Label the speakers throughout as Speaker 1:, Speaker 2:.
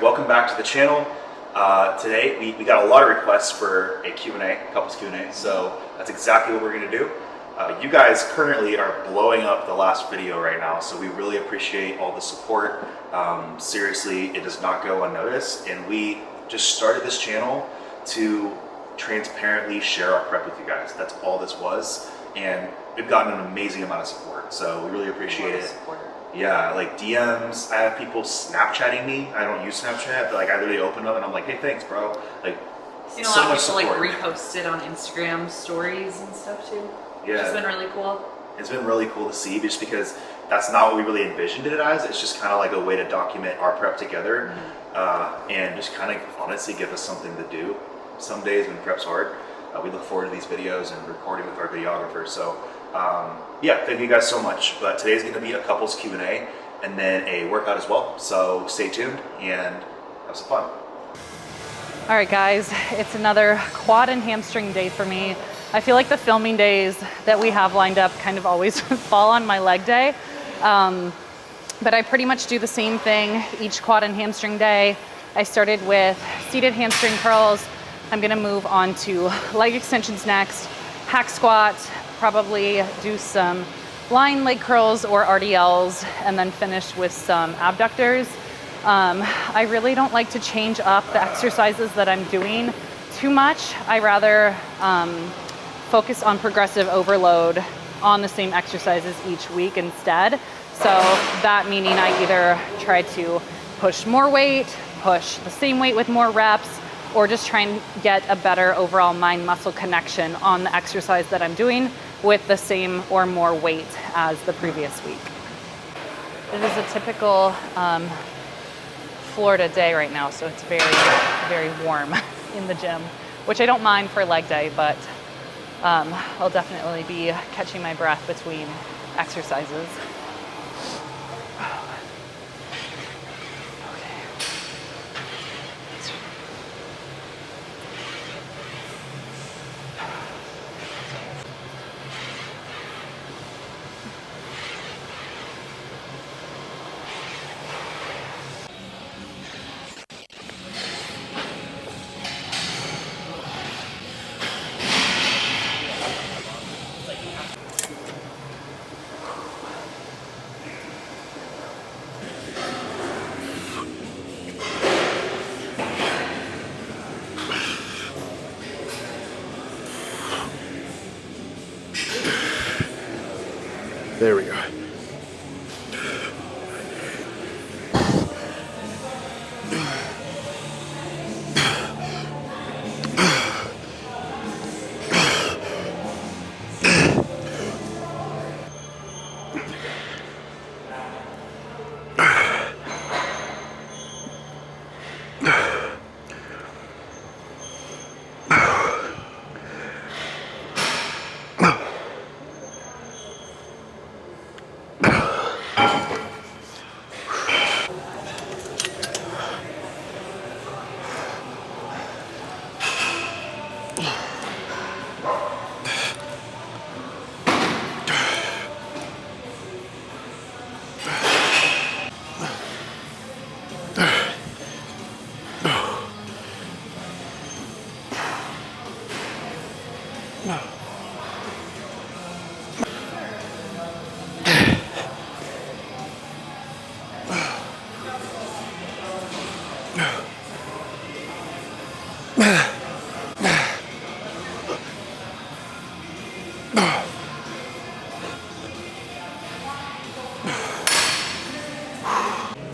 Speaker 1: welcome back to the channel. Today we got a lot of requests for a Q&A, couples Q&A, so that's exactly what we're going to do. You guys currently are blowing up the last video right now, so we really appreciate all the support. Seriously, it does not go unnoticed, and we just started this channel to transparently share our prep with you guys. That's all this was, and we've gotten an amazing amount of support, so we really appreciate it. Yeah, like DMs, I have people Snapchatting me. I don't use Snapchat, but like I literally open them and I'm like, hey, thanks, bro. Like,
Speaker 2: seen a lot of people like repost it on Instagram stories and stuff too.
Speaker 1: Yeah,
Speaker 2: it's been really cool.
Speaker 1: It's been really cool to see, just because that's not what we really envisioned it as. It's just kind of like a way to document our prep together, and just kind of honestly give us something to do. Some days when prep's hard, we look forward to these videos and recording with our videographer. So yeah, thank you guys so much. But today's going to be a couples Q&A and then a workout as well. So stay tuned and have some fun.
Speaker 3: All right, guys, it's another quad and hamstring day for me. I feel like the filming days that we have lined up kind of always fall on my leg day. But I pretty much do the same thing each quad and hamstring day. I started with seated hamstring curls. I'm gonna move on to leg extensions next, hack squat, probably do some lying leg curls or RDLs, and then finish with some abductors. I really don't like to change up the exercises that I'm doing too much. I rather focus on progressive overload on the same exercises each week instead. So that meaning I either try to push more weight, push the same weight with more reps, or just try and get a better overall mind-muscle connection on the exercise that I'm doing with the same or more weight as the previous week. It is a typical Florida day right now, so it's very, very warm in the gym, which I don't mind for leg day, but I'll definitely be catching my breath between exercises.
Speaker 4: There we go.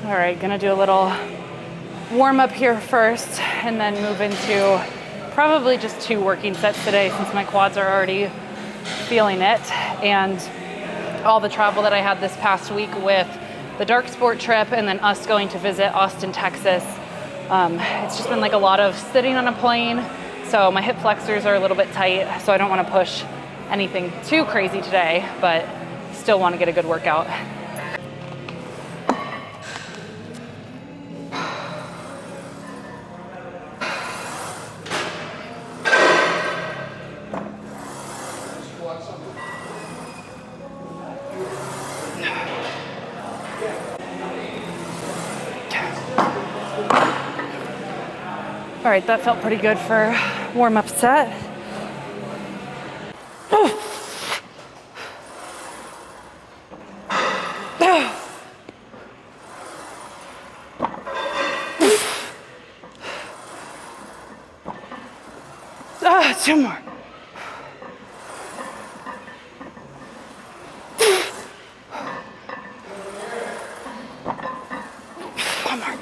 Speaker 3: All right, gonna do a little warm up here first and then move into probably just 2 working sets today since my quads are already feeling it. And all the travel that I had this past week with the Dark Sport trip and then us going to visit Austin, Texas. It's just been like a lot of sitting on a plane. So my hip flexors are a little bit tight, so I don't want to push anything too crazy today, but still want to get a good workout. All right, that felt pretty good for warm-up set. Two more. One more.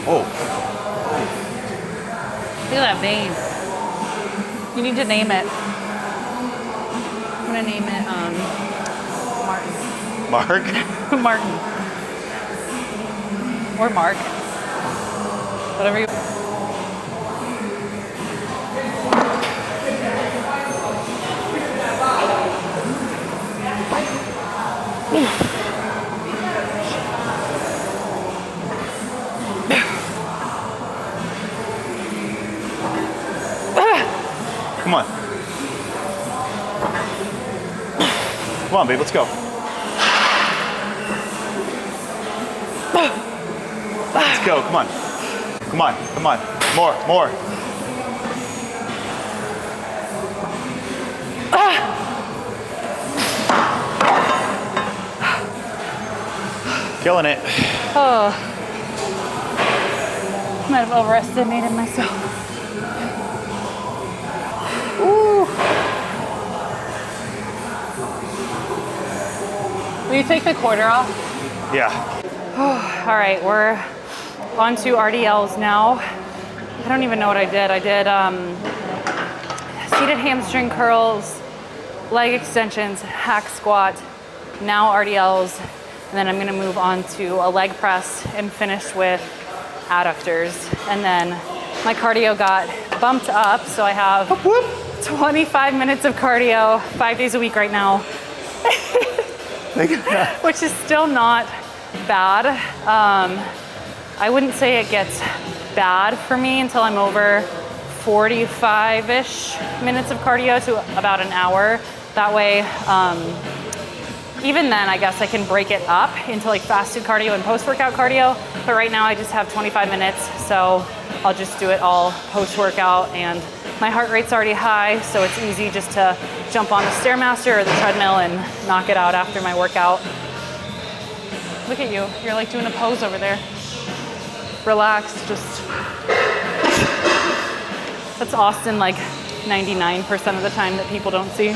Speaker 1: Oh,
Speaker 3: Look at that vein. You need to name it. I'm gonna name it
Speaker 1: Mark.
Speaker 3: Martin. Or Mark. Whatever you.
Speaker 1: Come on. Come on, babe, let's go. Let's go, come on. Come on, come on. More. Killing it.
Speaker 3: Oh. Might have overestimated myself. Ooh. Will you take the quarter off?
Speaker 1: Yeah.
Speaker 3: All right, we're on to RDLs now. I don't even know what I did. I did seated hamstring curls, leg extensions, hack squat, now RDLs, and then I'm gonna move on to a leg press and finish with adductors. And then my cardio got bumped up, so I have 25 minutes of cardio 5 days a week right now, which is still not bad. I wouldn't say it gets bad for me until I'm over 45-ish minutes of cardio to about an hour. That way, even then, I guess I can break it up into like fasted cardio and post-workout cardio. But right now I just have 25 minutes, so I'll just do it all post-workout. And my heart rate's already high, so it's easy just to jump on the Stairmaster or the treadmill and knock it out after my workout. Look at you, you're like doing a pose over there. Relax, just. That's Austin like 99% of the time that people don't see.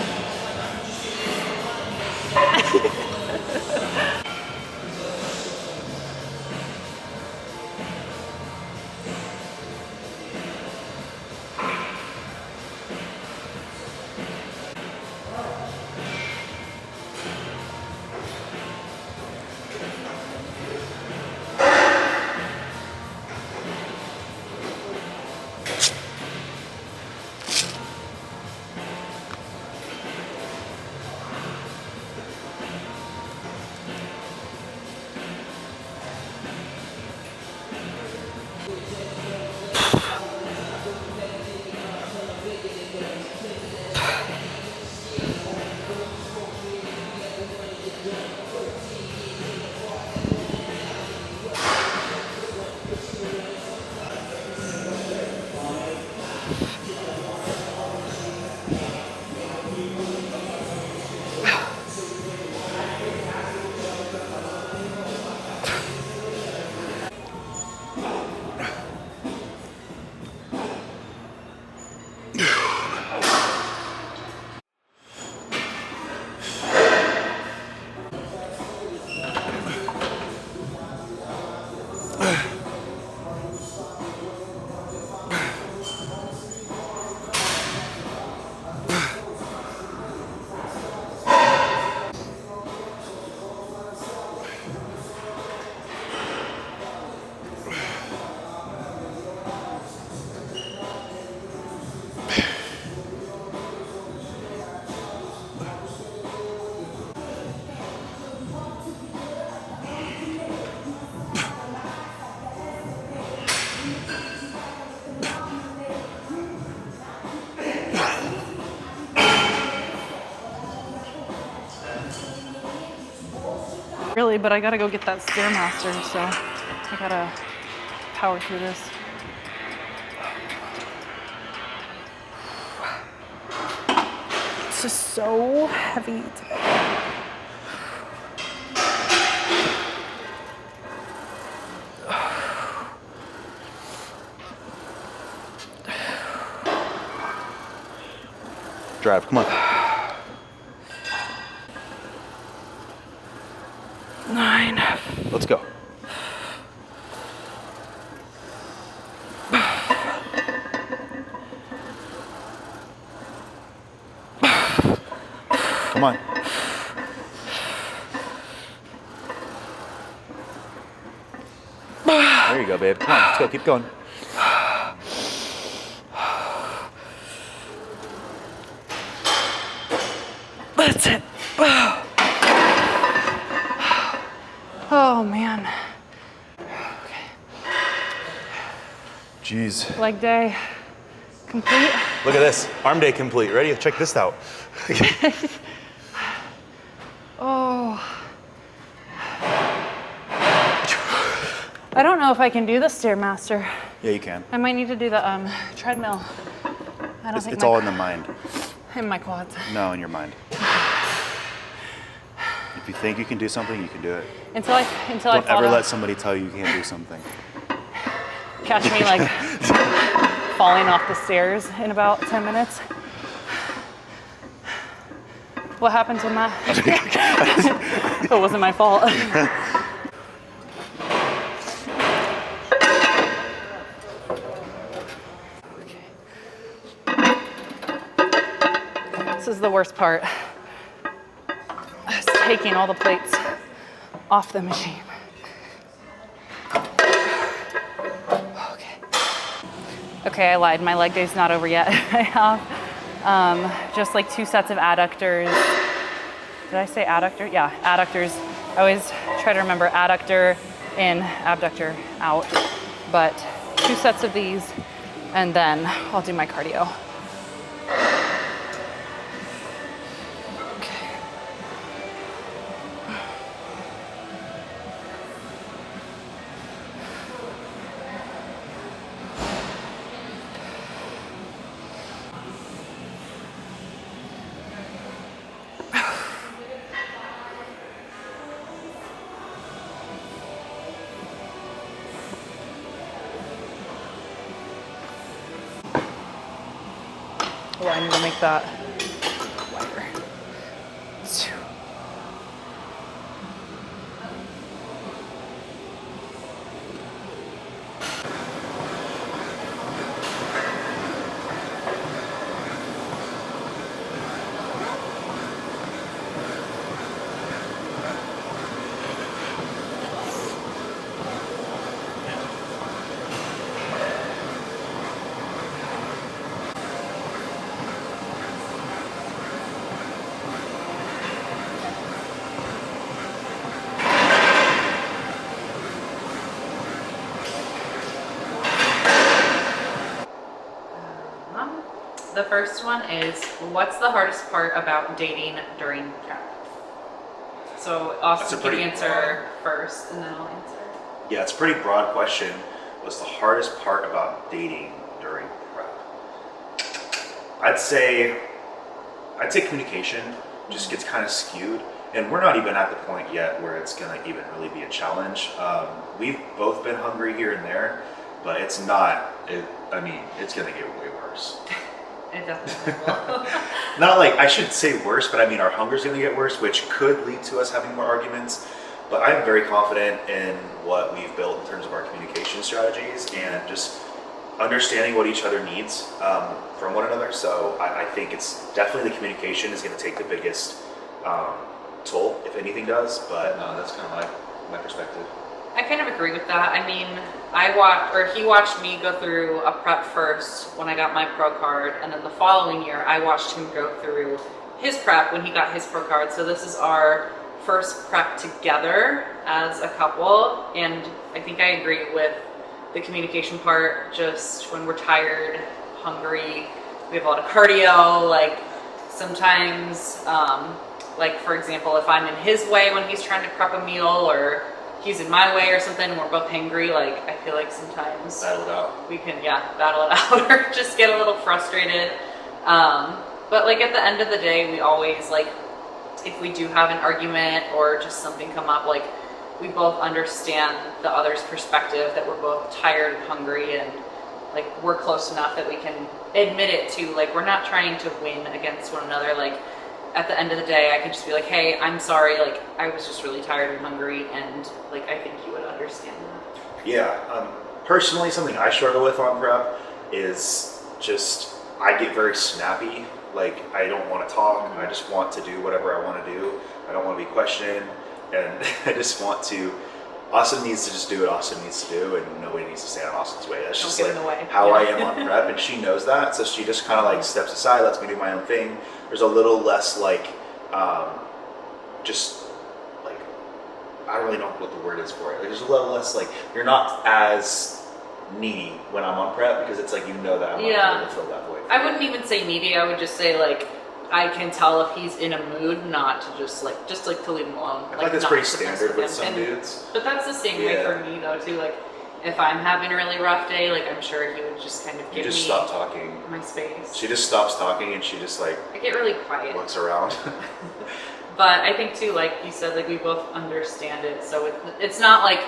Speaker 3: Really, but I gotta go get that Stairmaster, so I gotta power through this. It's just so heavy today.
Speaker 1: Drive, come on.
Speaker 3: 9.
Speaker 1: Let's go. Come on. There you go, babe. Come on, let's go. Keep going.
Speaker 3: That's it. Oh man.
Speaker 1: Jeez.
Speaker 3: Leg day complete.
Speaker 1: Look at this. Arm day complete. Ready? Check this out.
Speaker 3: Oh. I don't know if I can do the Stairmaster.
Speaker 1: Yeah, you can.
Speaker 3: I might need to do the treadmill. I don't think
Speaker 1: It's all in the mind.
Speaker 3: in my quads.
Speaker 1: No, in your mind. If you think you can do something, you can do it.
Speaker 3: Until I
Speaker 1: Don't
Speaker 3: fall
Speaker 1: ever
Speaker 3: down.
Speaker 1: let somebody tell you you can't do something.
Speaker 3: Catch me like falling off the stairs in about 10 minutes. What happens when that? It wasn't my fault. This is the worst part. It's taking all the plates off the machine. Okay, I lied. My leg day's not over yet. I have just like 2 sets of adductors. Did I say adductor? Yeah, adductors. I always try to remember adductor in, abductor out. But 2 sets of these, and then I'll do my cardio. Okay. Oh, I need to make that wider.
Speaker 2: The first one is, what's the hardest part about dating during prep? So Austin can answer first, and then I'll answer.
Speaker 1: Yeah, it's a pretty broad question. What's the hardest part about dating during prep? I'd say communication just gets kind of skewed, and we're not even at the point yet where it's gonna even really be a challenge. We've both been hungry here and there, but it's not. It's gonna get way worse.
Speaker 2: It definitely will.
Speaker 1: Not like, I should say worse, but I mean our hunger's gonna get worse, which could lead to us having more arguments. But I'm very confident in what we've built in terms of our communication strategies and just understanding what each other needs from one another. So I think it's definitely the communication is gonna take the biggest toll, if anything does, but that's kind of my perspective.
Speaker 2: I kind of agree with that. I mean, he watched me go through a prep first when I got my pro card, and then the following year I watched him go through his prep when he got his pro card. So this is our first prep together as a couple, and I think I agree with the communication part. Just when we're tired, hungry, we have a lot of cardio, like sometimes, like for example, if I'm in his way when he's trying to prep a meal, or he's in my way or something and we're both hangry, like I feel like sometimes
Speaker 1: Battle it out.
Speaker 2: we can battle it out or just get a little frustrated. But like at the end of the day, we always like, if we do have an argument or just something come up, like we both understand the other's perspective, that we're both tired and hungry, and like we're close enough that we can admit it too. Like we're not trying to win against one another. Like at the end of the day, I can just be like, hey, I'm sorry, like I was just really tired and hungry, and like I think you would understand that.
Speaker 1: Yeah, personally, something I struggle with on prep is just I get very snappy. Like I don't want to talk. I just want to do whatever I want to do. I don't want to be questioned, and I just want to. Austin needs to just do what Austin needs to do, and nobody needs to stand in Austin's way. That's just like how I am on prep, and she knows that, so she just kind of like steps aside, lets me do my own thing. There's a little less like, just like, I don't really know what the word is for it. Like, there's a little less like, you're not as needy when I'm on prep, because it's like you know that I'm not going to fill that void.
Speaker 2: I wouldn't even say needy. I would just say like, I can tell if he's in a mood not to just like to leave him alone.
Speaker 1: I feel like that's pretty standard with some dudes.
Speaker 2: But that's the same way for me though too. Like if I'm having a really rough day, like I'm sure he would just kind of give me
Speaker 1: stop talking.
Speaker 2: My space.
Speaker 1: She just stops talking and she just like
Speaker 2: I get really quiet.
Speaker 1: Looks around.
Speaker 2: But I think too, like you said, like we both understand it. So it's not like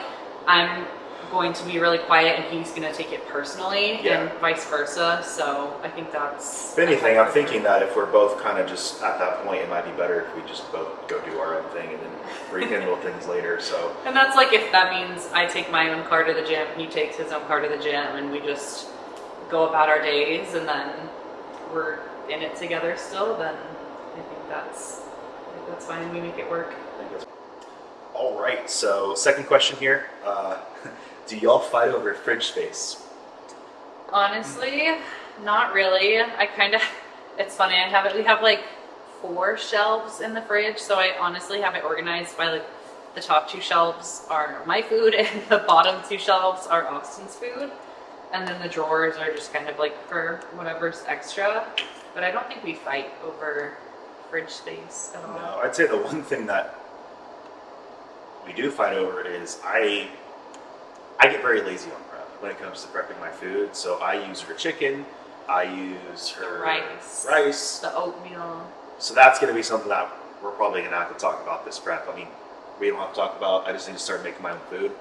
Speaker 2: I'm going to be really quiet and he's going to take it personally, and vice versa. So I think that's...
Speaker 1: If anything, I'm thinking that if we're both kind of just at that point, it might be better if we just both go do our own thing and then rekindle things later. So.
Speaker 2: And that's like if that means I take my own car to the gym, he takes his own car to the gym, and we just go about our days, and then we're in it together still, then I think that's fine. We make it work.
Speaker 1: All right, so second question here. Do y'all fight over fridge space?
Speaker 2: Honestly, not really. It's funny, we have like 4 shelves in the fridge, so I honestly have it organized by like the top 2 shelves are my food and the bottom 2 shelves are Austin's food. And then the drawers are just kind of like for whatever's extra. But I don't think we fight over fridge space at all.
Speaker 1: No, I'd say the one thing that we do fight over is I get very lazy on prep when it comes to prepping my food. So I use her chicken, I use her rice,
Speaker 2: the oatmeal.
Speaker 1: So that's going to be something that we're probably going to have to talk about this prep. I mean, we don't have to talk about, I just need to start making my own food.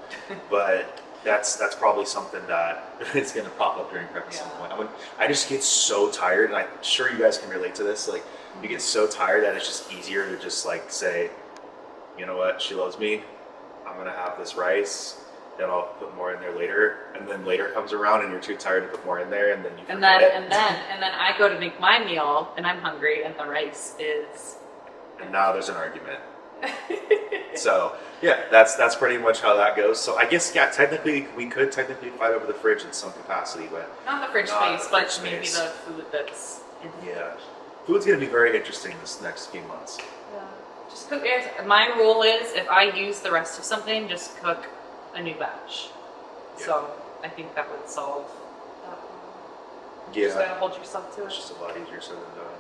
Speaker 1: But that's probably something that is going to pop up during prep at some point. I just get so tired, and I'm sure you guys can relate to this. Like, you get so tired that it's just easier to just like say, you know what, she loves me, I'm going to have this rice, then I'll put more in there later, and then later comes around and you're too tired to put more in there, and then you forget it.
Speaker 2: And then I go to make my meal and I'm hungry and the rice is...
Speaker 1: And now there's an argument. So yeah, that's pretty much how that goes. So I guess technically we could technically fight over the fridge in some capacity, but
Speaker 2: not the fridge space, but maybe the food that's in there.
Speaker 1: Yeah, food's gonna be very interesting this next few months.
Speaker 2: Yeah, just cook. My rule is if I use the rest of something, just cook a new batch. Yeah. So I think that would solve that problem.
Speaker 1: Yeah,
Speaker 2: just gotta hold yourself to it.
Speaker 1: It's just a lot easier said than done.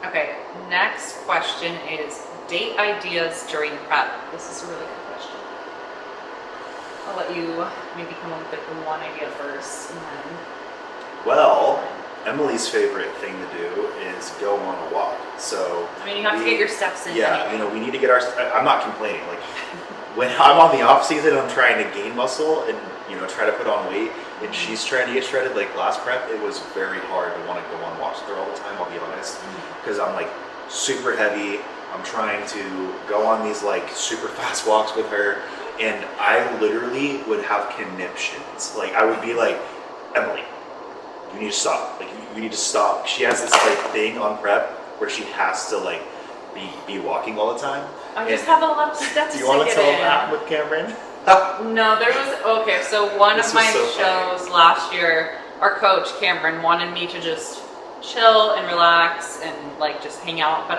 Speaker 2: Okay, next question is date ideas during prep. This is a really good question. I'll let you maybe come up with one idea first, and then...
Speaker 1: Well, Emily's favorite thing to do is go on a walk. So
Speaker 2: I mean, you have to get your steps in.
Speaker 1: Yeah,
Speaker 2: anyway.
Speaker 1: you know, we need to get our. I'm not complaining. Like when I'm on the off season, I'm trying to gain muscle and try to put on weight. And she's trying to get shredded. Like last prep, it was very hard to want to go on walks with her all the time. I'll be honest, because I'm like super heavy. I'm trying to go on these like super fast walks with her, and I literally would have conniptions. Like I would be like, Emily, you need to stop. Like you need to stop. She has this like thing on prep where she has to like be walking all the time.
Speaker 2: I just have a lot of steps to get in.
Speaker 1: Do you want to tell them that with Cameron?
Speaker 2: No, there was, okay, so one of my shows last year, our coach, Cameron, wanted me to just chill and relax and like just hang out, but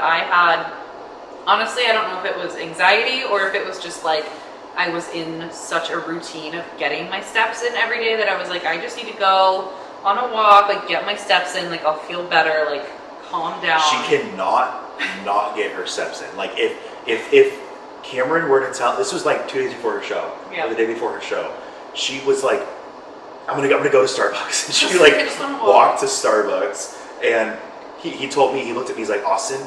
Speaker 2: honestly, I don't know if it was anxiety or if it was just like, I was in such a routine of getting my steps in every day that I was like, I just need to go on a walk, like get my steps in, like I'll feel better, like calm down.
Speaker 1: She cannot not get her steps in. Like if Cameron were to tell, this was like 2 days before her show,
Speaker 2: Yeah.
Speaker 1: or the day before her show. She was like, I'm gonna go to Starbucks. And she like
Speaker 2: I just wanna walk.
Speaker 1: walked to Starbucks, and he told me, he looked at me, he's like, Austin,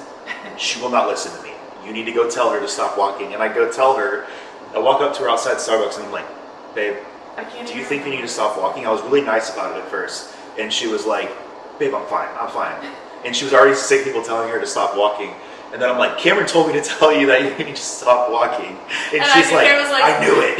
Speaker 1: she will not listen to me. You need to go tell her to stop walking. And I go tell her, I walk up to her outside Starbucks, and I'm like, babe,
Speaker 2: I can't
Speaker 1: do you
Speaker 2: even
Speaker 1: think you need to stop walking? I was really nice about it at first, and she was like, babe, I'm fine. And she was already sick of people telling her to stop walking. And then I'm like, Cameron told me to tell you that you need to stop walking. And she's like, I knew it.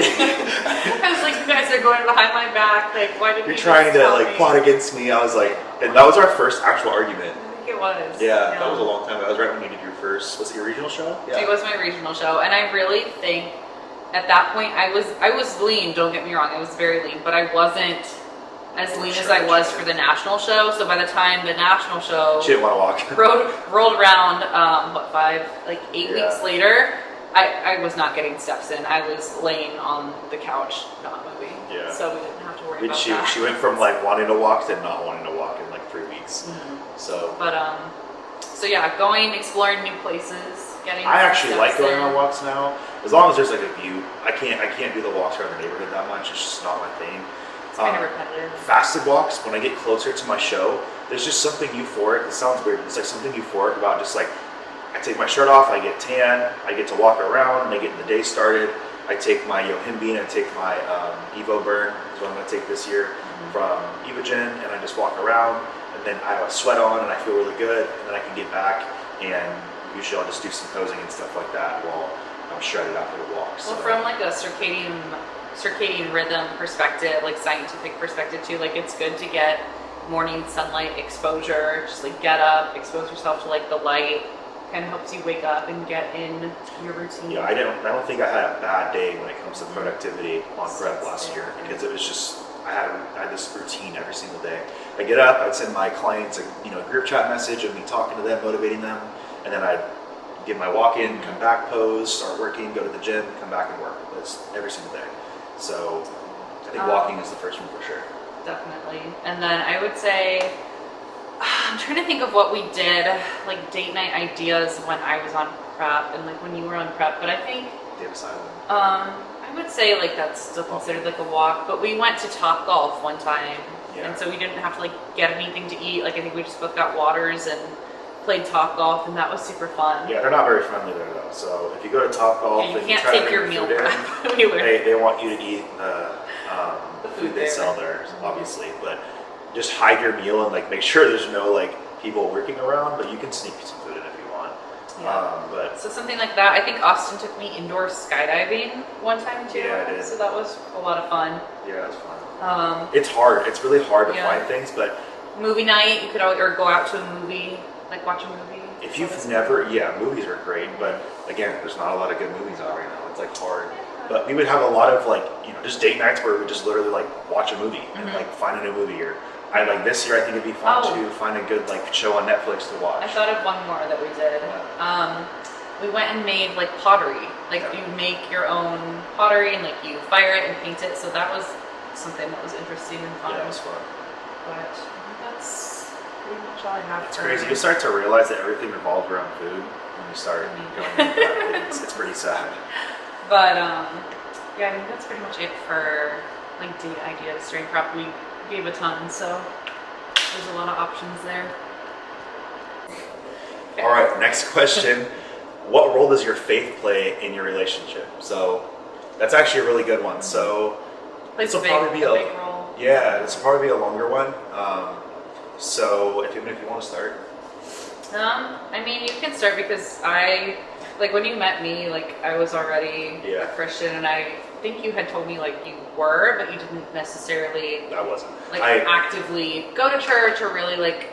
Speaker 2: I was like, you guys are going behind my back. Like, why did
Speaker 1: You're
Speaker 2: you
Speaker 1: trying
Speaker 2: just
Speaker 1: to
Speaker 2: tell
Speaker 1: like
Speaker 2: me?
Speaker 1: plot against me. I was like, and that was our first actual argument.
Speaker 2: I think it was.
Speaker 1: Yeah, that was a long time ago. That was right when you did your first, was it your regional show?
Speaker 2: It was my regional show, and I really think at that point I was lean. Don't get me wrong, I was very lean, but I wasn't as lean as I was for the national show. So by the time the national show
Speaker 1: She didn't want to walk.
Speaker 2: rolled around, 8
Speaker 1: Yeah.
Speaker 2: weeks later, I was not getting steps in. I was laying on the couch, not moving.
Speaker 1: Yeah.
Speaker 2: So we didn't have to worry
Speaker 1: And
Speaker 2: about
Speaker 1: she
Speaker 2: that.
Speaker 1: went from like wanting to walk to not wanting to walk in like 3 weeks.
Speaker 2: Mhm.
Speaker 1: So
Speaker 2: But so yeah, going, exploring new places, getting.
Speaker 1: I actually
Speaker 2: steps
Speaker 1: like going
Speaker 2: in.
Speaker 1: on walks now, as long as there's like a view. I can't do the walks around the neighborhood that much. It's just not my thing.
Speaker 2: It's kind of repetitive.
Speaker 1: Fasted walks, when I get closer to my show, there's just something euphoric. It sounds weird. It's like something euphoric about just like, I take my shirt off, I get tan, I get to walk around, and I get the day started. I take my Yohimbine, I take my Evo Burn, is what I'm going to take this year, from Evogen, and I just walk around, and then I have a sweat on, and I feel really good, and then I can get back, and usually I'll just do some posing and stuff like that while I'm shredded after the walk. So.
Speaker 2: Well, from like a circadian rhythm perspective, like scientific perspective too, like it's good to get morning sunlight exposure. Just like get up, expose yourself to like the light. Kind of helps you wake up and get in your routine.
Speaker 1: Yeah, I don't think I had a bad day when it comes to productivity on prep last year, because it was just I had this routine every single day. I get up, I'd send my clients a group chat message of me talking to them, motivating them, and then I'd get my walk in, come back, pose, start working, go to the gym, come back and work. That's every single day. So I think walking is the first one for sure.
Speaker 2: Definitely. And then I would say, I'm trying to think of what we did, like date night ideas when I was on prep and like when you were on prep, but I think
Speaker 1: Davis Island.
Speaker 2: I would say like that's still considered like a walk, but we went to Top Golf one time,
Speaker 1: Yeah.
Speaker 2: and so we didn't have to like get anything to eat. Like I think we just both got waters and played Top Golf, and that was super fun.
Speaker 1: Yeah, they're not very friendly there though. So if you go to Top Golf
Speaker 2: And you
Speaker 1: and
Speaker 2: can't
Speaker 1: try to
Speaker 2: take
Speaker 1: bring
Speaker 2: your meal
Speaker 1: food in,
Speaker 2: prep anywhere.
Speaker 1: they want you to eat the
Speaker 2: food
Speaker 1: food they
Speaker 2: there.
Speaker 1: sell there, obviously. But just hide your meal and like make sure there's no like people working around, but you can sneak some food in if you want.
Speaker 2: Yeah.
Speaker 1: But
Speaker 2: So something like that. I think Austin took me indoor skydiving one time too.
Speaker 1: Yeah, I did.
Speaker 2: So that was a lot of fun.
Speaker 1: yeah, it's fun.
Speaker 2: Um,
Speaker 1: It's hard. It's really hard to
Speaker 2: Yeah.
Speaker 1: find things, but
Speaker 2: movie night, you could always, or go out to a movie, like watch a movie.
Speaker 1: if
Speaker 2: So
Speaker 1: you've
Speaker 2: that's
Speaker 1: never, movies are great, but again, there's not a lot of good movies out right now. It's like hard. But we would have a lot of like, just date nights where we just literally like watch a movie and
Speaker 2: Mhm.
Speaker 1: like find a new movie. Or I like this year, I think it'd be fun
Speaker 2: Oh.
Speaker 1: to find a good like show on Netflix to watch.
Speaker 2: I thought of one more that we did. We went and made like pottery. Like
Speaker 1: Yeah.
Speaker 2: you make your own pottery and like you fire it and paint it. So that was something that was interesting and fun.
Speaker 1: Yeah, it was fun.
Speaker 2: But I think that's pretty much all I have.
Speaker 1: It's
Speaker 2: for-
Speaker 1: crazy. You start to realize that everything revolves around food when you start going into that. It's pretty sad.
Speaker 2: But yeah, I think that's pretty much it for like date ideas during prep. We gave a ton, so there's a lot of options there. Okay.
Speaker 1: All right, next question. What role does your faith play in your relationship? So that's actually a really good one. So
Speaker 2: Plays
Speaker 1: this
Speaker 2: a
Speaker 1: will probably be
Speaker 2: big role.
Speaker 1: yeah, this will probably be a longer one. So if you want to start.
Speaker 2: I mean, you can start because like when you met me, like I was already
Speaker 1: Yeah.
Speaker 2: a Christian, and I think you had told me like you were, but you didn't necessarily
Speaker 1: I wasn't.
Speaker 2: like
Speaker 1: I
Speaker 2: actively go to church or really like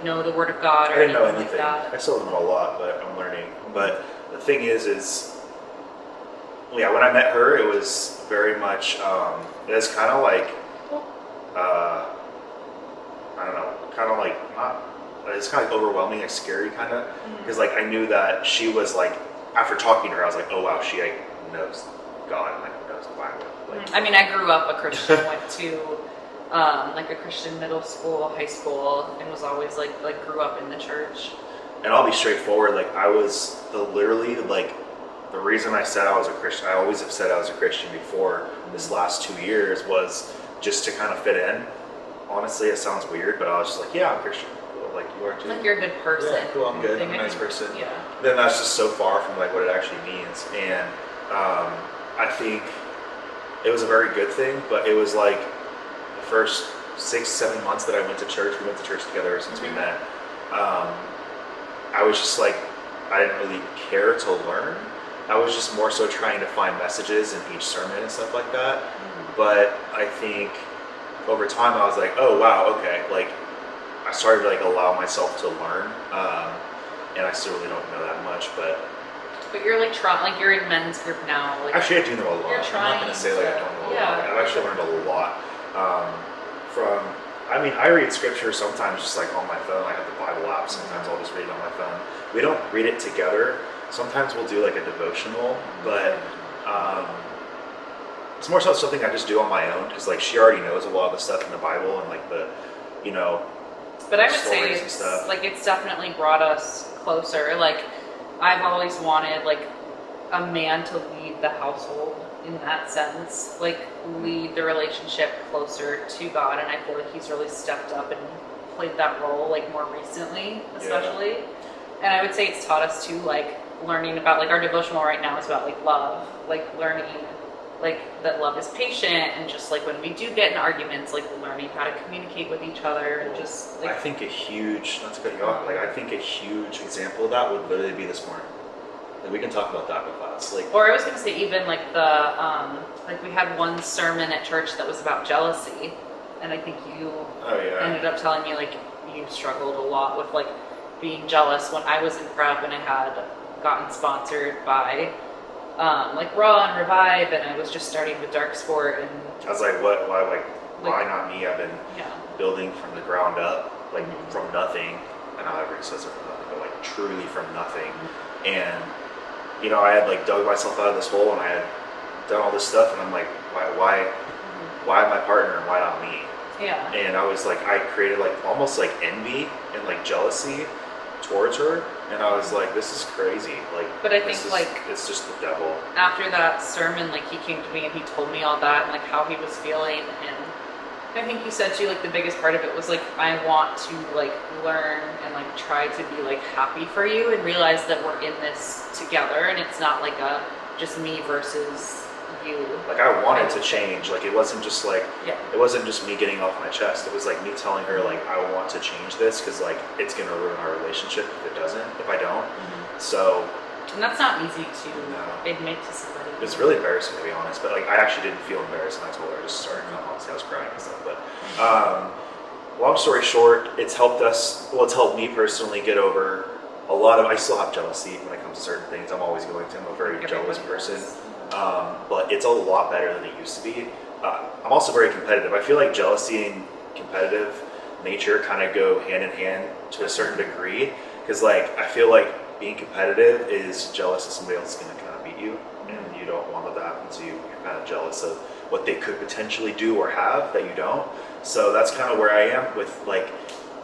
Speaker 2: know the Word of God or
Speaker 1: didn't know
Speaker 2: anything
Speaker 1: anything.
Speaker 2: like that.
Speaker 1: I still don't know a lot, but I'm learning. But the thing is yeah, when I met her, it was very much, it was kind of like, I don't know, kind of like, not, it's kind of like overwhelming, like scary kind of, because like I knew that she was like, after talking to her, I was like, oh wow, she like knows God and like knows the Bible. Like,
Speaker 2: I mean, I grew up a Christian, went to like a Christian middle school, high school, and was always like grew up in the church.
Speaker 1: and I'll be straightforward, like I was literally like the reason I said I was a Christian, I always have said I was a Christian before this last 2 years, was just to kind of fit in. Honestly, it sounds weird, but I was just like, yeah, I'm Christian. Cool. Like, you are too.
Speaker 2: Like you're a good person.
Speaker 1: Yeah, cool, I'm good.
Speaker 2: Thing,
Speaker 1: I'm a
Speaker 2: I
Speaker 1: nice
Speaker 2: think.
Speaker 1: person.
Speaker 2: Yeah.
Speaker 1: Then that's just so far from like what it actually means. And I think it was a very good thing, but it was like the first 6-7 months that I went to church. We went to church together since we met. I was just like, I didn't really care to learn. I was just more so trying to find messages in each sermon and stuff like that. But I think over time I was like, oh wow, okay. Like I started to like allow myself to learn. And I still really don't know that much, but
Speaker 2: you're like trying, like you're in men's group now. Like,
Speaker 1: actually I do know a lot.
Speaker 2: You're
Speaker 1: I'm not
Speaker 2: trying
Speaker 1: gonna say like I don't know a
Speaker 2: yeah.
Speaker 1: lot. Like, I've actually learned a lot. I read scripture sometimes just like on my phone. I have the Bible app. Sometimes I'll just read it on my phone. We don't read it together. Sometimes we'll do like a devotional, but it's more so something I just do on my own because like she already knows a lot of the stuff in the Bible and like the, you know,
Speaker 2: but I would say
Speaker 1: stories and
Speaker 2: it's,
Speaker 1: stuff.
Speaker 2: like it's definitely brought us closer. Like I've always wanted like a man to lead the household in that sense, like lead the relationship closer to God, and I feel like he's really stepped up and played that role like more recently, especially. Yeah. And I would say it's taught us too, like learning about like our devotional right now is about like love, like learning like that love is patient, and just like when we do get in arguments, like learning how to communicate with each other, and just like
Speaker 1: I think a huge, not to cut you off, like I think a huge example of that would literally be this morning. Like we can talk about that with class. Like,
Speaker 2: or I was gonna say even like the like we had one sermon at church that was about jealousy, and I think you ended up telling me like you struggled a lot with like being jealous when I was in prep and I had gotten sponsored by like Raw and Revive, and I was just starting with Dark Sport, and
Speaker 1: I was like, what? Why not me? I've been building from the ground up, like from nothing. I know everybody says it from nothing, but like truly from nothing. And you know, I had like dug myself out of this hole, and I had done all this stuff, and I'm like, why my partner and why not me?
Speaker 2: Yeah.
Speaker 1: And I was like, I created like almost like envy and like jealousy towards her, and I was like, this is crazy. Like,
Speaker 2: but I think like
Speaker 1: it's just the devil.
Speaker 2: After that sermon, like he came to me and he told me all that and like how he was feeling, and I think he said to you like the biggest part of it was like, I want to like learn and like try to be like happy for you and realize that we're in this together, and it's not like a just me versus you.
Speaker 1: Like I wanted to change. Like it wasn't just like it wasn't just me getting off my chest. It was like me telling her like I want to change this because like it's gonna ruin our relationship if I don't. So.
Speaker 2: And that's not easy to admit to somebody.
Speaker 1: It's really embarrassing to be honest, but like I actually didn't feel embarrassed when I told her. I just started crying. Honestly, I was crying and stuff. But long story short, it's helped us. Well, it's helped me personally get over a lot of. I still have jealousy when it comes to certain things. I'm always going to. I'm a very jealous person. But it's a lot better than it used to be. I'm also very competitive. I feel like jealousy and competitive nature kind of go hand in hand to a certain degree, because like I feel like being competitive is jealous that somebody else is going to kind of beat you, and you don't want that to happen to you. You're kind of jealous of what they could potentially do or have that you don't. So that's kind of where I am with like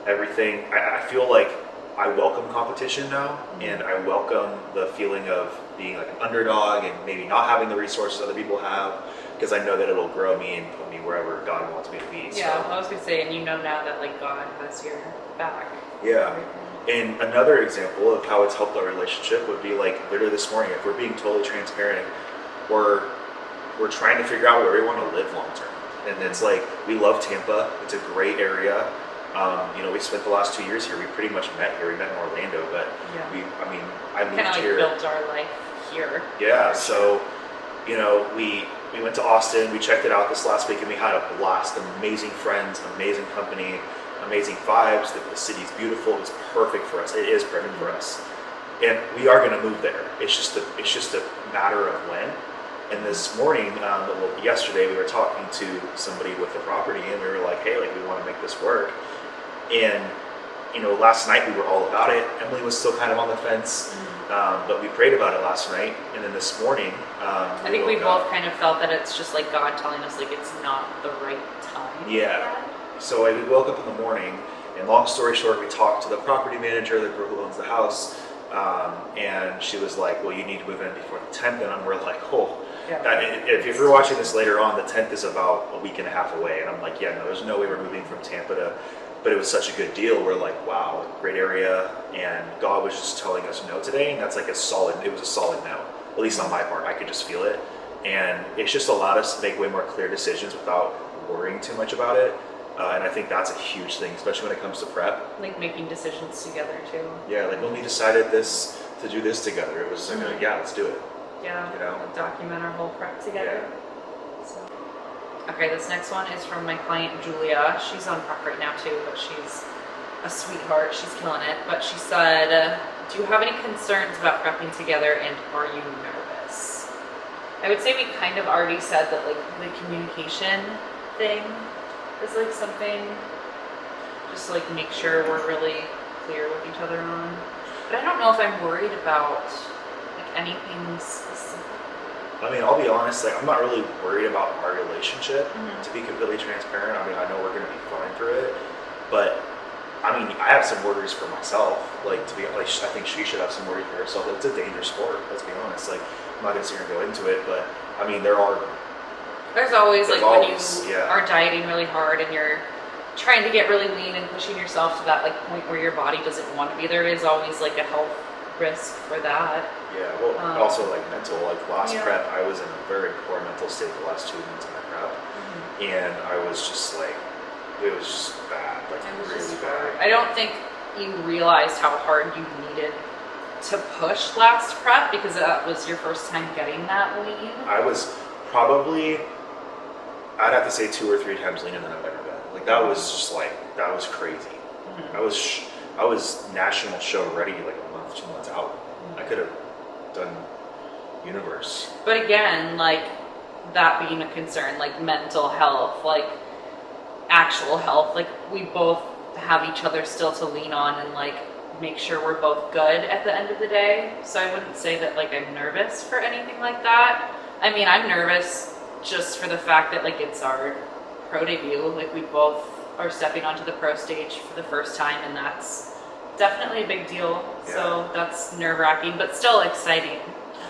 Speaker 1: everything. I feel like I welcome competition now, and I welcome the feeling of being like an underdog and maybe not having the resources other people have, because I know that it'll grow me and put me wherever God wants me to be.
Speaker 2: Yeah, I was gonna say, and you know now that like God has your back.
Speaker 1: Yeah. And another example of how it's helped our relationship would be like literally this morning, if we're being totally transparent, we're trying to figure out where we want to live long term. And it's like, we love Tampa. It's a great area. You know, we spent the last 2 years here. We pretty much met here. We met in Orlando, but I moved
Speaker 2: kind of like
Speaker 1: here.
Speaker 2: Built our life here.
Speaker 1: Yeah. So, you know, we went to Austin. We checked it out this last week, and we had a blast. Amazing friends, amazing company, amazing vibes. The city's beautiful. It's perfect for us. It is perfect for us, and we are going to move there. It's just a matter of when. And this morning, yesterday, we were talking to somebody with the property, and we were like, hey, like we want to make this work. And you know, last night we were all about it. Emily was still kind of on the fence, but we prayed about it last night, and then this morning,
Speaker 2: I think we both kind of felt that it's just like God telling us like it's not the right time.
Speaker 1: Yeah. So we woke up in the morning, and long story short, we talked to the property manager, the girl who owns the house, And she was like, well, you need to move in before the 10th. And we're like, oh.
Speaker 2: Yeah.
Speaker 1: If you're watching this later on, the 10th is about a week and a half away. And I'm like, yeah, no, there's no way we're moving from Tampa to, but it was such a good deal. We're like, wow, great area. And God was just telling us no today. And that's like it was a solid no, at least on my part. I could just feel it. And it's just allowed us to make way more clear decisions without worrying too much about it. And I think that's a huge thing, especially when it comes to prep.
Speaker 2: Like making decisions together too.
Speaker 1: Yeah, like when we decided to do this together, it was like, yeah, let's do it.
Speaker 2: Yeah,
Speaker 1: You know?
Speaker 2: like document our whole prep together. So. Okay, this next one is from my client Julia. She's on prep right now too, but she's a sweetheart. She's killing it. But she said, do you have any concerns about prepping together and are you nervous? I would say we kind of already said that like the communication thing is like something just to like make sure we're really clear with each other on. But I don't know if I'm worried about like anything specific.
Speaker 1: I mean, I'll be honest, like I'm not really worried about our relationship,
Speaker 2: Mhm.
Speaker 1: to be completely transparent. I mean, I know we're gonna be fine through it, but I mean, I have some worries for myself. Like to be like, I think she should have some worries for herself. It's a dangerous sport. Let's be honest. Like I'm not gonna sit here and go into it, but I mean, there's
Speaker 2: always like when you
Speaker 1: yeah.
Speaker 2: are dieting really hard and you're trying to get really lean and pushing yourself to that like point where your body doesn't want to be, there is always like a health risk for that.
Speaker 1: Yeah, well, also like mental. Like last
Speaker 2: Yeah.
Speaker 1: prep, I was in a very poor mental state the last 2 months of my prep, and I was just like, it was just bad, like
Speaker 2: It was
Speaker 1: really
Speaker 2: just
Speaker 1: bad.
Speaker 2: hard. I don't think you realized how hard you needed to push last prep because that was your first time getting that lean.
Speaker 1: I was probably, I'd have to say 2 or 3 times leaner than I've ever been. Like that was just like, that was crazy. I was national show ready like a month, 2 months out. I could have done universe.
Speaker 2: But again, like that being a concern, like mental health, like actual health, like we both have each other still to lean on and like make sure we're both good at the end of the day. So I wouldn't say that like I'm nervous for anything like that. I mean, I'm nervous just for the fact that like it's our pro debut. Like we both are stepping onto the pro stage for the first time and that's definitely a big deal.
Speaker 1: Yeah.
Speaker 2: So that's nerve-wracking, but still exciting.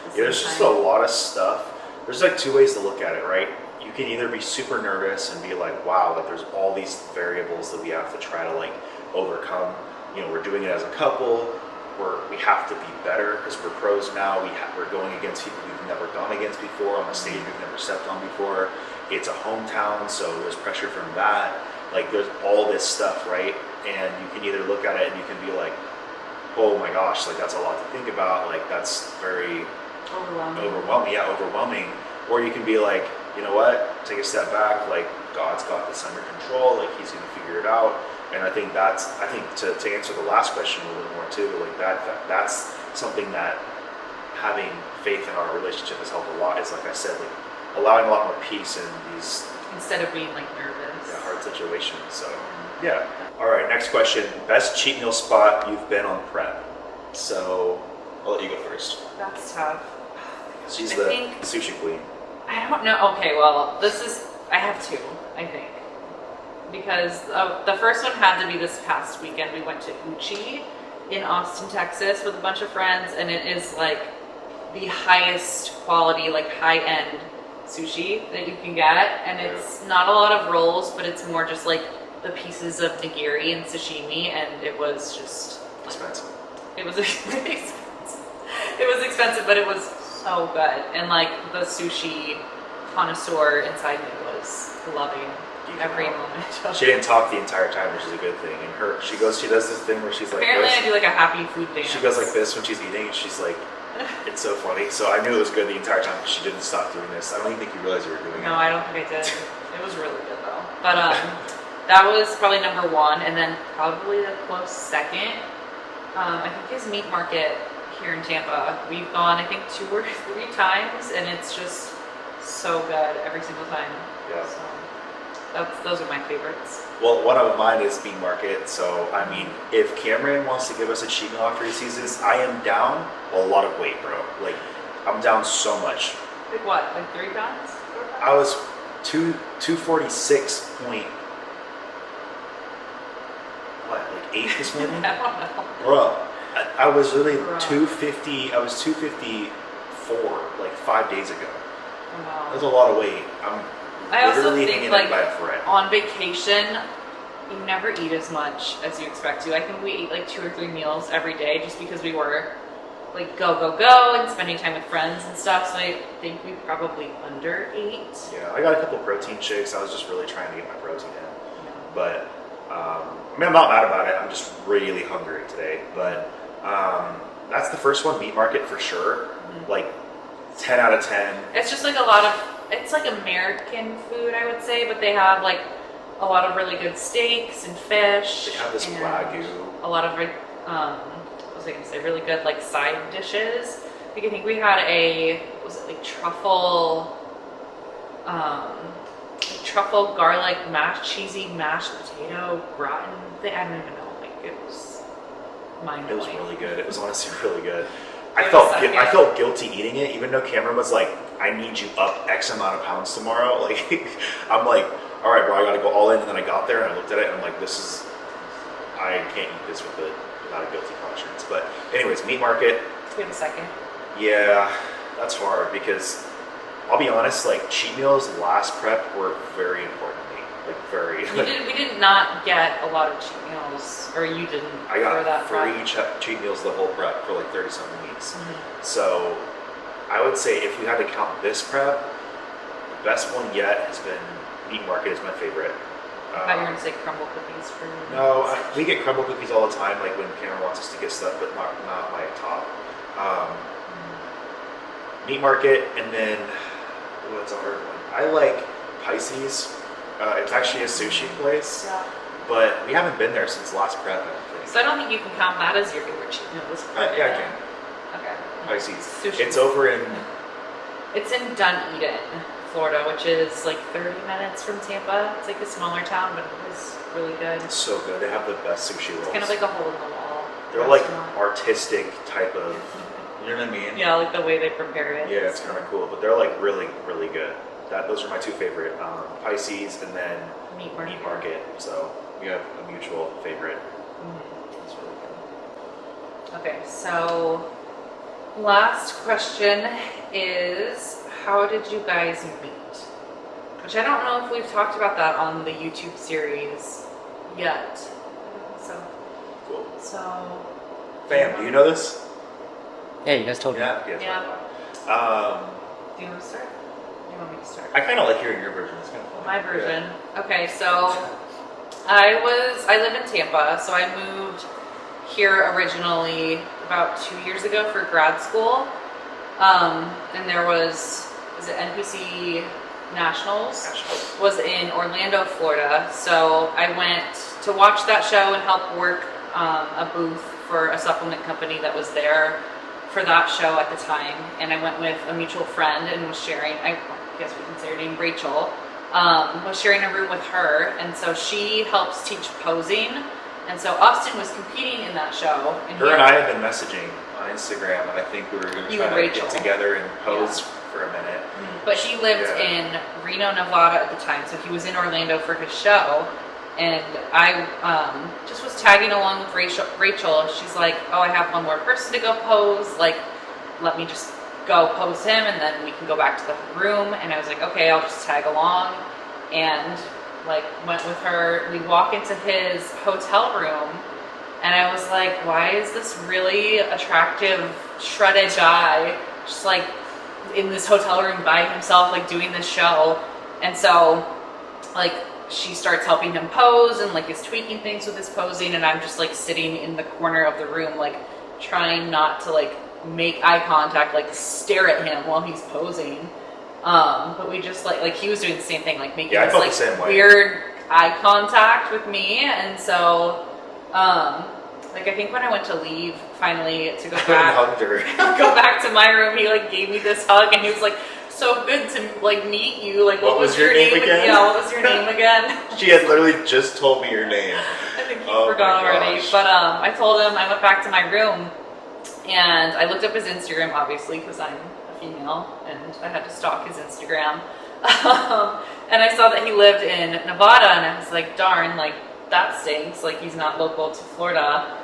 Speaker 1: Yeah, there's just a lot of stuff. There's like 2 ways to look at it, right? You can either be super nervous and be like, wow, like there's all these variables that we have to try to like overcome. You know, we're doing it as a couple, we have to be better because we're pros now. We're going against people we've never gone against before on a stage we've never stepped on before. It's a hometown, so there's pressure from that. Like there's all this stuff, right? And you can either look at it and you can be like, oh my gosh, like that's a lot to think about. Like that's very overwhelming. Or you can be like, you know what, take a step back, like God's got this under control, like he's gonna figure it out. And I think to answer the last question a little bit more too, like that's something that having faith in our relationship has helped a lot. Is like I said, like allowing a lot more peace in these
Speaker 2: instead of being like nervous.
Speaker 1: hard situations. So yeah. All right, next question. Best cheat meal spot you've been on prep. So I'll let you go first.
Speaker 2: That's tough.
Speaker 1: She's
Speaker 2: I
Speaker 1: the
Speaker 2: think-
Speaker 1: sushi queen.
Speaker 2: I don't know. Okay, well, I have 2, I think. Because the first one had to be this past weekend. We went to Uchi in Austin, Texas with a bunch of friends, and it is like the highest quality, like high-end sushi that you can get. And it's not a lot of rolls, but it's more just like the pieces of nigiri and sashimi, and it was just
Speaker 1: Expensive.
Speaker 2: It was expensive. It was expensive, but it was so good. And like the sushi connoisseur inside me was loving every moment.
Speaker 1: She didn't talk the entire time, which is a good thing. And she does this thing where she's like
Speaker 2: Apparently
Speaker 1: this.
Speaker 2: I do like a happy food dance.
Speaker 1: She goes like this when she's eating, and she's like, it's so funny. So I knew it was good the entire time, but she didn't stop doing this. I don't even think you realized you were doing
Speaker 2: No,
Speaker 1: it.
Speaker 2: I don't think I did. It was really good though. But that was probably number 1, and then probably the close second, I think is Meat Market here in Tampa. We've gone, I think, 2 or 3 times, and it's just so good every single time.
Speaker 1: Yeah.
Speaker 2: So those are my favorites.
Speaker 1: Well, one of mine is Meat Market. So I mean, if Cameron wants to give us a cheat meal after he sees this, I am down a lot of weight, bro. Like I'm down so much.
Speaker 2: Like what? Like 3 pounds? 4 pounds?
Speaker 1: I was 246 point. What, like 8 this morning?
Speaker 2: I don't know.
Speaker 1: Bro, I was really
Speaker 2: Rough.
Speaker 1: 250. I was 254 like 5 days ago.
Speaker 2: Wow.
Speaker 1: That's a lot of weight. I'm
Speaker 2: I also
Speaker 1: literally
Speaker 2: think,
Speaker 1: hanging
Speaker 2: like,
Speaker 1: in by a thread.
Speaker 2: on vacation, you never eat as much as you expect to. I think we ate like 2 or 3 meals every day just because we were like go and spending time with friends and stuff. So I think we probably underate.
Speaker 1: Yeah, I got a couple protein shakes. I was just really trying to get my protein in. But I mean, I'm not mad about it. I'm just really hungry today. But that's the first one, Meat Market for sure. Like 10 out of 10.
Speaker 2: It's just like a lot of, it's like American food, I would say, but they have like a lot of really good steaks and fish.
Speaker 1: They have this
Speaker 2: and
Speaker 1: Wagyu.
Speaker 2: a lot of, what was I gonna say, really good like side dishes. Like I think we had was it like truffle, truffle garlic cheesy mashed potato gratin thing. I don't even know. Like it was mind
Speaker 1: It was
Speaker 2: blowing.
Speaker 1: really good. It was honestly really good.
Speaker 2: Give it a second.
Speaker 1: I felt guilty eating it, even though Cameron was like, "I need you up X amount of pounds tomorrow." Like, I'm like, "All right, bro, I got to go all in." And then I got there and I looked at it and I'm like, I can't eat this without a guilty conscience. But anyways, Meat Market,
Speaker 2: Wait a second.
Speaker 1: yeah, that's hard because I'll be honest, like cheat meals last prep were very important to me. Like very.
Speaker 2: We did not get a lot of cheat meals, or you didn't.
Speaker 1: I
Speaker 2: for
Speaker 1: got
Speaker 2: that prep.
Speaker 1: 3 cheat meals the whole prep for like 30-something weeks.
Speaker 2: Mhm.
Speaker 1: So I would say if we had to count this prep, the best one yet has been Meat Market is my favorite.
Speaker 2: I thought you were gonna say crumble cookies for.
Speaker 1: No, we get crumble cookies all the time, like when Cameron wants us to get stuff, but not my top. Meat Market, and then what's a hard one? I like Pisces. It's actually a sushi place,
Speaker 2: Yeah.
Speaker 1: but we haven't been there since last prep, I don't think.
Speaker 2: So I don't think you can count that as your favorite cheat meal.
Speaker 1: Yeah, I can.
Speaker 2: Okay.
Speaker 1: Pisces.
Speaker 2: Sushi.
Speaker 1: It's over in.
Speaker 2: It's in Dunedin, Florida, which is like 30 minutes from Tampa. It's like a smaller town, but it was really good.
Speaker 1: It's so good. They have the best sushi rolls.
Speaker 2: It's kind of like a hole in the wall.
Speaker 1: They're like
Speaker 2: restaurant.
Speaker 1: artistic type of. You know what I mean?
Speaker 2: Yeah, like the way they prepare it.
Speaker 1: Yeah, it's kind of cool, but they're like really, really good. Those are my 2 favorite, Pisces and then
Speaker 2: Meat Market.
Speaker 1: Meat Market. So we have a mutual favorite.
Speaker 2: Mhm.
Speaker 1: It's really good.
Speaker 2: Okay, so last question is, how did you guys meet? Which I don't know if we've talked about that on the YouTube series yet.
Speaker 1: Cool.
Speaker 2: So
Speaker 1: Fam, do you know this?
Speaker 4: Yeah, you guys told me.
Speaker 1: Yeah.
Speaker 2: Yeah.
Speaker 1: Um,
Speaker 2: do you want to start? Do you want me to start?
Speaker 1: I kind of like hearing your version. It's kind of fun.
Speaker 2: My version. Okay, so I live in Tampa, so I moved here originally about 2 years ago for grad school. And there was it NPC Nationals? Was in Orlando, Florida. So I went to watch that show and help work a booth for a supplement company that was there for that show at the time. And I went with a mutual friend and was sharing, I guess we can say her name, Rachel, was sharing a room with her. And so she helps teach posing. And so Austin was competing in that show.
Speaker 1: Her and I have been messaging on Instagram, and I think we were going to
Speaker 2: You
Speaker 1: try
Speaker 2: and
Speaker 1: to
Speaker 2: Rachel.
Speaker 1: get together and pose
Speaker 2: Yeah.
Speaker 1: for a minute.
Speaker 2: But he lived
Speaker 1: Yeah.
Speaker 2: in Reno, Nevada at the time, so he was in Orlando for his show. And I just was tagging along with Rachel. She's like, "Oh, I have one more person to go pose. Like, let me just go pose him, and then we can go back to the room." And I was like, "Okay, I'll just tag along." And like went with her. We walk into his hotel room, and I was like, "Why is this really attractive, shredded guy just like in this hotel room by himself, like doing this show?" And so, like, she starts helping him pose and like is tweaking things with his posing, and I'm just like sitting in the corner of the room, like trying not to like make eye contact, like stare at him while he's posing. But we just like he was doing the same thing, like making
Speaker 1: Yeah, I
Speaker 2: this
Speaker 1: felt
Speaker 2: like
Speaker 1: the same way.
Speaker 2: weird eye contact with me, and so like I think when I went to leave finally to go
Speaker 1: I
Speaker 2: back.
Speaker 1: hugged her.
Speaker 2: Go back to my room, he like gave me this hug, and he was like, "So good to like meet you. Like, what was your name
Speaker 1: again?"
Speaker 2: Yeah, what was your name again?"
Speaker 1: She had literally just told me your name.
Speaker 2: I think he
Speaker 1: Oh
Speaker 2: forgot
Speaker 1: my
Speaker 2: already.
Speaker 1: gosh.
Speaker 2: But I told him I went back to my room, and I looked up his Instagram, obviously, because I'm a female, and I had to stalk his Instagram. And I saw that he lived in Nevada, and I was like, darn, like that stinks. Like he's not local to Florida.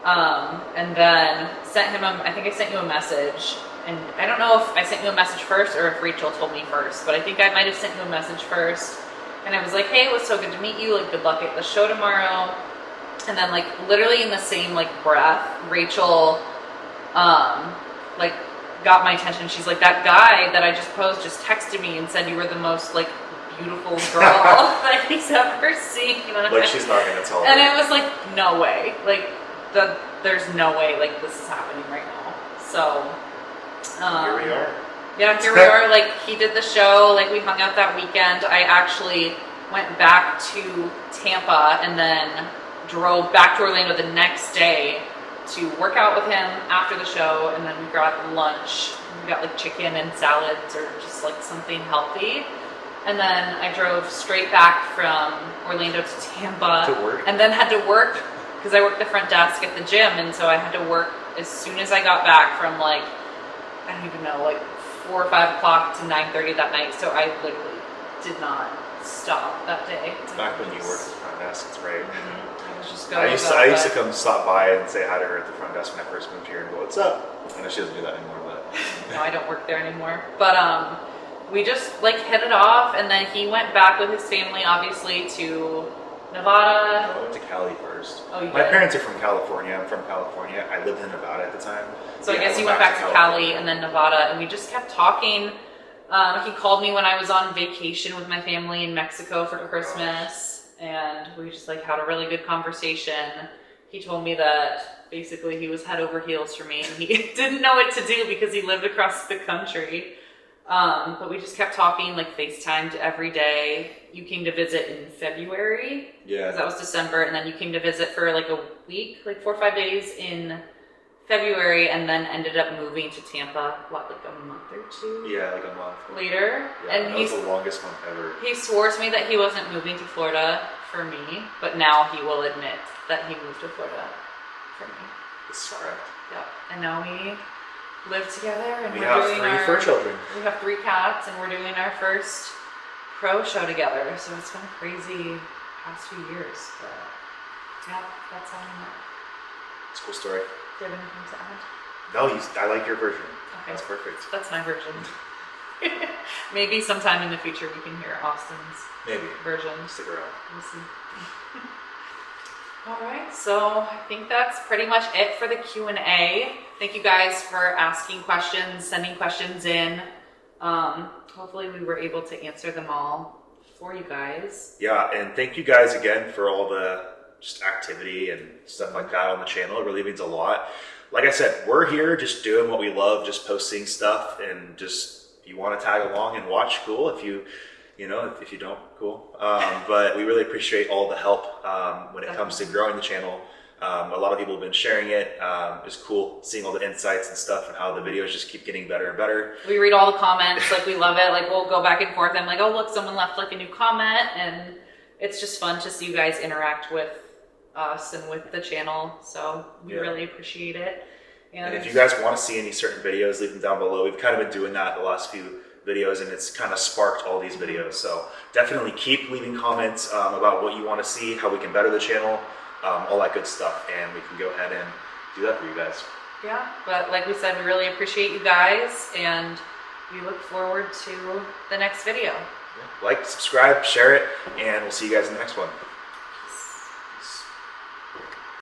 Speaker 2: And then sent him, I think I sent you a message. And I don't know if I sent you a message first or if Rachel told me first, but I think I might have sent you a message first. And I was like, hey, it was so good to meet you. Like, good luck at the show tomorrow. And then, like, literally in the same, like, breath, Rachel, like, got my attention. She's like, that guy that I just posed just texted me and said you were the most, like, beautiful girl that he's ever seen.
Speaker 1: Like, she's not gonna tell
Speaker 2: And
Speaker 1: her.
Speaker 2: it was like, no way. Like, there's no way, like, this is happening right now. So,
Speaker 1: Here we are.
Speaker 2: yeah, here we are. Like, he did the show. Like, we hung out that weekend. I actually went back to Tampa and then drove back to Orlando the next day to work out with him after the show. And then we got lunch. We got, like, chicken and salads or just, like, something healthy. And then I drove straight back from Orlando to Tampa.
Speaker 1: To work?
Speaker 2: And then had to work because I worked the front desk at the gym. And so I had to work as soon as I got back from, like, I don't even know, like 4 or 5 o'clock to 9:30 that night. So I literally did not stop that day.
Speaker 1: Back when you worked at the front desk, it's right.
Speaker 2: I was just
Speaker 1: I
Speaker 2: going.
Speaker 1: used to come stop by and say hi to her at the front desk when I first moved here and go, what's up? I know she doesn't do that anymore, but.
Speaker 2: No, I don't work there anymore. But we just like hit it off, and then he went back with his family, obviously, to Nevada.
Speaker 1: I went to Cali first.
Speaker 2: Oh, you
Speaker 1: My
Speaker 2: did?
Speaker 1: parents are from California. I'm from California. I lived in Nevada at the time.
Speaker 2: So I
Speaker 1: Yeah,
Speaker 2: guess he went back to Cali and then Nevada, and we just kept talking. He called me when I was on vacation with my family in Mexico for Christmas, and we just like had a really good conversation. He told me that basically he was head over heels for me, and he didn't know what to do because he lived across the country. But we just kept talking, like FaceTimed every day. You came to visit in February,
Speaker 1: Yeah.
Speaker 2: because that was December, and then you came to visit for like a week, like 4 or 5 days in February, and then ended up moving to Tampa, what, like a month or two
Speaker 1: Yeah, like a month.
Speaker 2: later.
Speaker 1: Yeah,
Speaker 2: And
Speaker 1: that was the longest month ever.
Speaker 2: he swore to me that he wasn't moving to Florida for me, but now he will admit that he moved to Florida for me.
Speaker 1: This is correct.
Speaker 2: Yep. And now we live together, and
Speaker 1: We
Speaker 2: we're
Speaker 1: have
Speaker 2: doing
Speaker 1: 3
Speaker 2: our
Speaker 1: fur children.
Speaker 2: We have 3 cats, and we're doing our first pro show together. So it's been a crazy past few years, but yeah, that's how I met.
Speaker 1: It's a cool story.
Speaker 2: Do you have anything to add?
Speaker 1: No, I like your version.
Speaker 2: Okay.
Speaker 1: That's perfect.
Speaker 2: That's my version. Maybe sometime in the future we can hear Austin's
Speaker 1: Maybe.
Speaker 2: version.
Speaker 1: Stick around.
Speaker 2: We'll see. All right, so I think that's pretty much it for the Q&A. Thank you guys for asking questions, sending questions in. Hopefully we were able to answer them all for you guys.
Speaker 1: Yeah, and thank you guys again for all the just activity and stuff like that on the channel. It really means a lot. Like I said, we're here just doing what we love, just posting stuff, and just if you want to tag along and watch, cool. If you don't, cool. But we really appreciate all the help when it comes to growing the channel. A lot of people have been sharing it. It's cool seeing all the insights and stuff and how the videos just keep getting better and better.
Speaker 2: We read all the comments, like we love it. Like we'll go back and forth. I'm like, oh look, someone left like a new comment, and it's just fun to see you guys interact with us and with the channel. So we really appreciate it.
Speaker 1: And if you guys want to see any certain videos, leave them down below. We've kind of been doing that the last few videos, and it's kind of sparked all these videos. So definitely keep leaving comments about what you want to see, how we can better the channel, all that good stuff, and we can go ahead and do that for you guys.
Speaker 2: Yeah, but like we said, we really appreciate you guys, and we look forward to the next video.
Speaker 1: Like, subscribe, share it, and we'll see you guys in the next one.